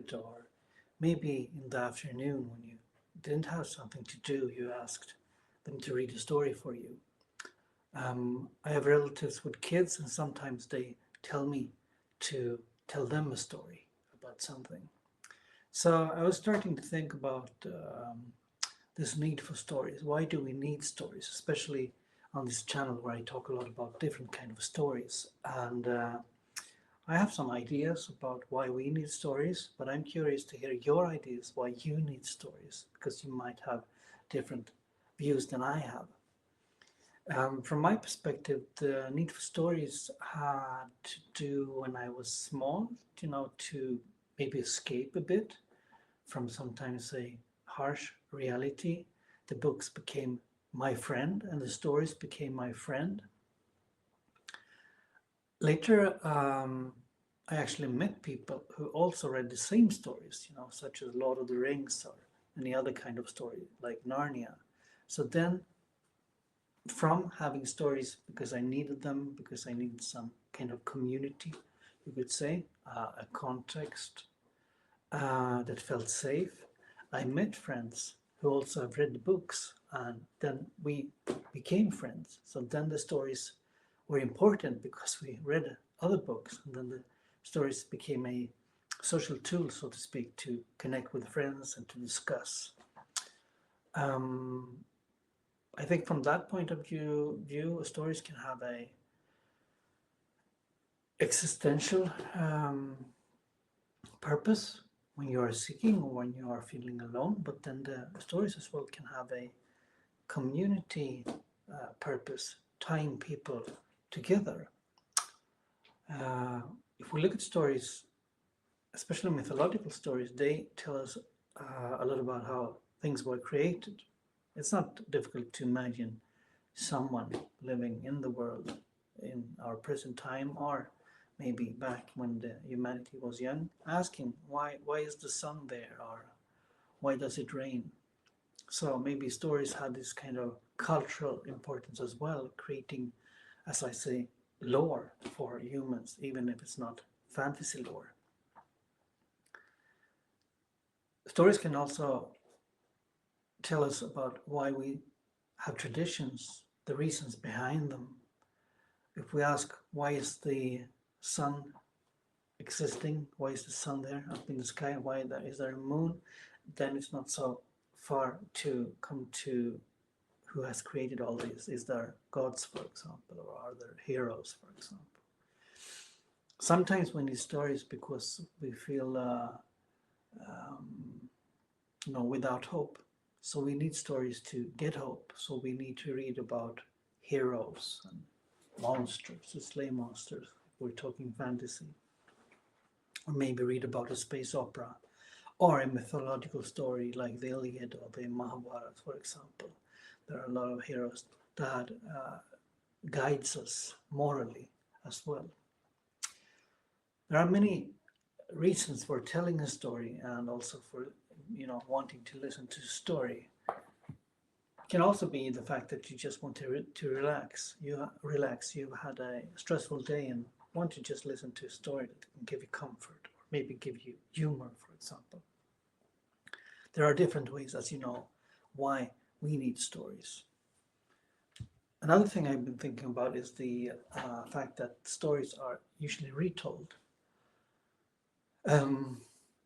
bed, or maybe in the afternoon when you didn't have something to do, you asked them to read a story for you. I have relatives with kids, and sometimes they tell me to tell them a story about something. So I was starting to think about this need for stories. Why do we need stories, especially on this channel where I talk a lot about different kind of stories? And I have some ideas about why we need stories, but I'm curious to hear your ideas why you need stories, because you might have different views than I have. From my perspective, the need for stories had to do when I was small, to maybe escape a bit from sometimes a harsh reality. The books became my friend and the stories became my friend. Later, I actually met people who also read the same stories, such as Lord of the Rings or any other kind of story like Narnia. So then, from having stories because I needed them, because I needed some kind of community, you could say, a context that felt safe, I met friends who also have read the books, and then we became friends. So then the stories were important because we read other books, and then the stories became a social tool, so to speak, to connect with friends and to discuss. Um, I think from that point of view, stories can have a existential purpose when you are seeking or when you are feeling alone, but then the stories as well can have a community purpose, tying people together. Uh, if we look at stories, especially mythological stories, they tell us a lot about how things were created. It's not difficult to imagine someone living in the world in our present time, or maybe back when the humanity was young, asking why is the sun there, or why does it rain? So maybe stories had this kind of cultural importance as well, creating, as I say, lore for humans, even if it's not fantasy lore. Stories can also tell us about why we have traditions, the reasons behind them. If we ask, why is the sun existing? Why is the sun there up in the sky? Is there a moon? Then it's not so far to come to who has created all this. Is there gods, for example, or are there heroes, for example? Sometimes we need stories because we feel without hope. So we need stories to get hope. So we need to read about heroes and monsters, to slay monsters. We're talking fantasy. Or maybe read about a space opera or a mythological story like the Iliad or the Mahabharata, for example. There are a lot of heroes that guides us morally as well. There are many reasons for telling a story and also for wanting to listen to a story. It can also be the fact that you just want to relax. You've had a stressful day and want to just listen to a story that can give you comfort or maybe give you humor, for example. There are different ways, as you know, why we need stories. Another thing I've been thinking about is the fact that stories are usually retold.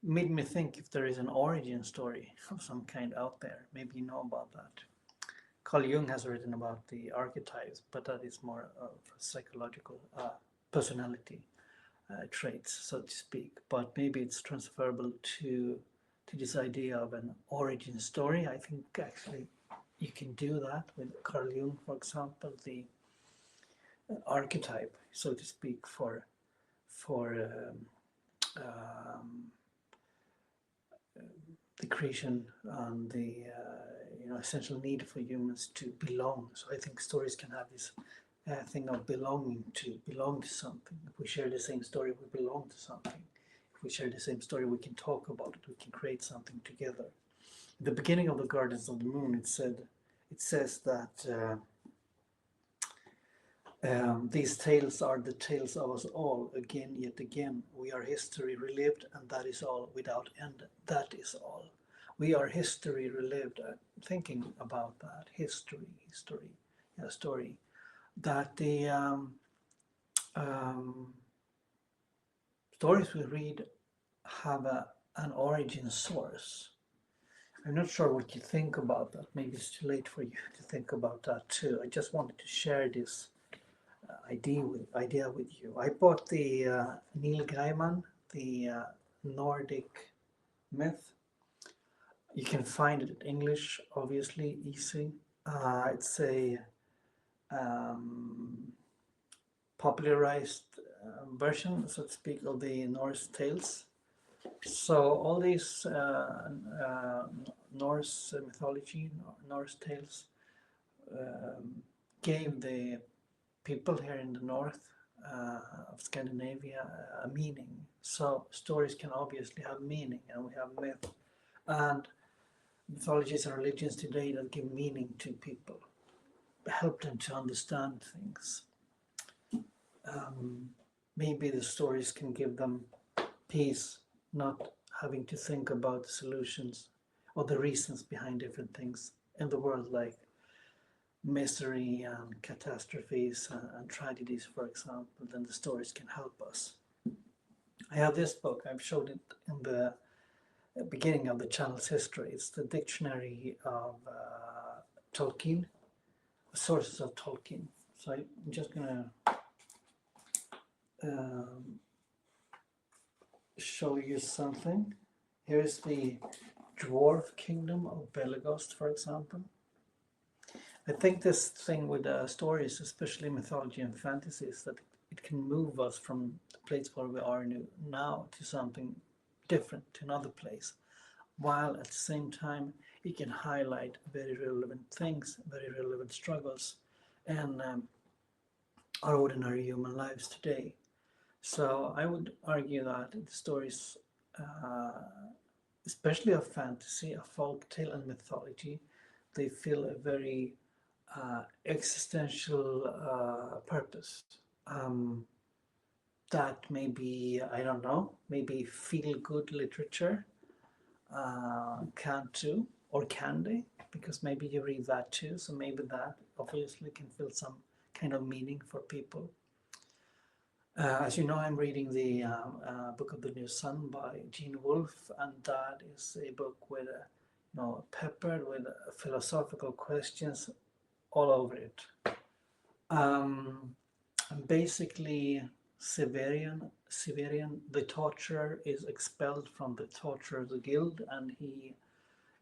Made me think if there is an origin story of some kind out there. Maybe you know about that. Carl Jung has written about the archetypes, but that is more of psychological personality traits, so to speak. But maybe it's transferable to this idea of an origin story. I think actually you can do that with Carl Jung, for example, the archetype, so to speak, for the creation and the essential need for humans to belong. So I think stories can have this thing of belong to something. If we share the same story, we belong to something. If we share the same story, we can talk about it. We can create something together. At the beginning of the Gardens of the Moon, it says that These tales are the tales of us all, again, yet again. We are history relived, and that is all without end. That is all. We are history relived. Thinking about that, history, yeah, story. That the um, stories we read have an origin source. I'm not sure what you think about that. Maybe it's too late for you to think about that too. I just wanted to share this idea with you. I bought the Neil Gaiman, the Nordic myth. You can find it in English, obviously, easy. It's a um, popularized version, so to speak, of the Norse tales. So all these Norse mythology, Norse tales, gave the people here in the north of Scandinavia a meaning. So stories can obviously have meaning, and we have myth and mythologies and religions today that give meaning to people, help them to understand things. Maybe the stories can give them peace, not having to think about the solutions or the reasons behind different things in the world, like misery and catastrophes and tragedies, for example. Then the stories can help us. I have this book, I've showed it in the beginning of the channel's history. It's the dictionary of Tolkien, sources of Tolkien. So I'm just gonna show you something. Here is the dwarf kingdom of Belegost, for example. I think this thing with stories, especially mythology and fantasy, is that it can move us from the place where we are now to something different, to another place, while at the same time it can highlight very relevant things, very relevant struggles, and our ordinary human lives today. So I would argue that the stories, especially of fantasy, of folk tale and mythology, they feel a very existential purpose. That maybe, I don't know, maybe feel good literature can't do, or can they? Because maybe you read that too, so maybe that obviously can feel some kind of meaning for people. As you know, I'm reading the Book of the New Sun by Gene Wolfe, and that is a book with, peppered with philosophical questions all over it. Basically, Severian, the torturer, is expelled from the Torturers Guild, and he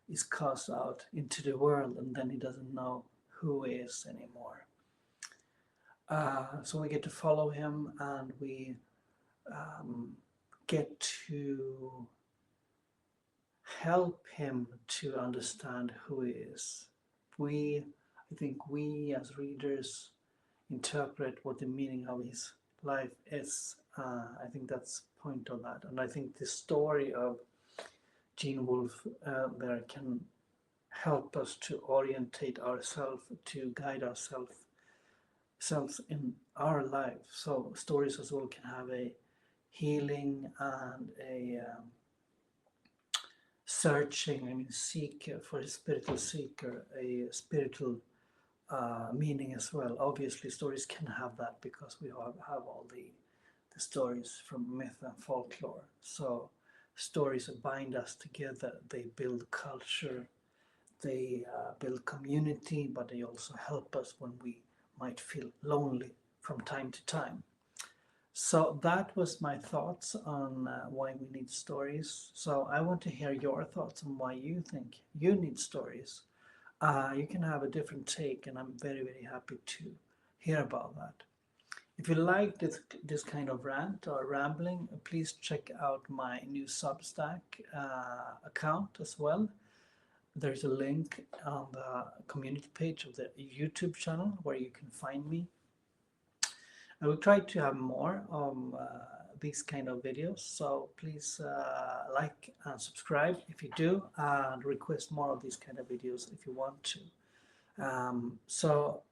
is cast out into the world, and then he doesn't know who he is anymore. So we get to follow him, and we get to help him to understand who he is. I think we as readers interpret what the meaning of his life is. I think that's the point of that. And I think the story of Gene Wolfe there can help us to orientate ourselves, to guide ourselves in our life. So stories as well can have a healing and a searching, seek for a spiritual seeker, a spiritual meaning as well. Obviously, stories can have that because we have all the stories from myth and folklore. So stories bind us together. They build culture. They build community, but they also help us when we might feel lonely from time to time. So that was my thoughts on why we need stories. So I want to hear your thoughts on why you think you need stories. You can have a different take, and I'm very, very happy to hear about that. If you like this kind of rant or rambling, please check out my new Substack account as well. There's a link on the community page of the YouTube channel where you can find me. I will try to have more of these kind of videos, so please like and subscribe if you do, and request more of these kind of videos if you want to. So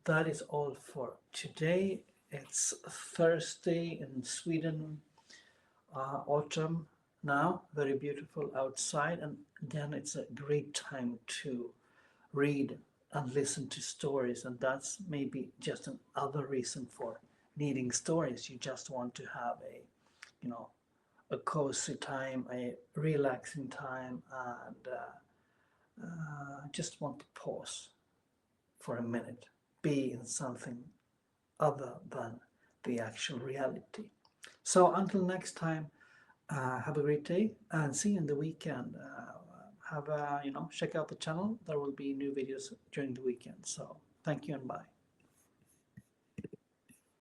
that is all for today. It's Thursday in Sweden, autumn now, very beautiful outside, and then it's a great time to read and listen to stories, and that's maybe just another reason for needing stories. You just want to have you know, a cozy time, a relaxing time, and just want to pause for a minute, be in something other than the actual reality. So until next time, have a great day and see you in the weekend. Have a, check out the channel. There will be new videos during the weekend. So thank you and bye.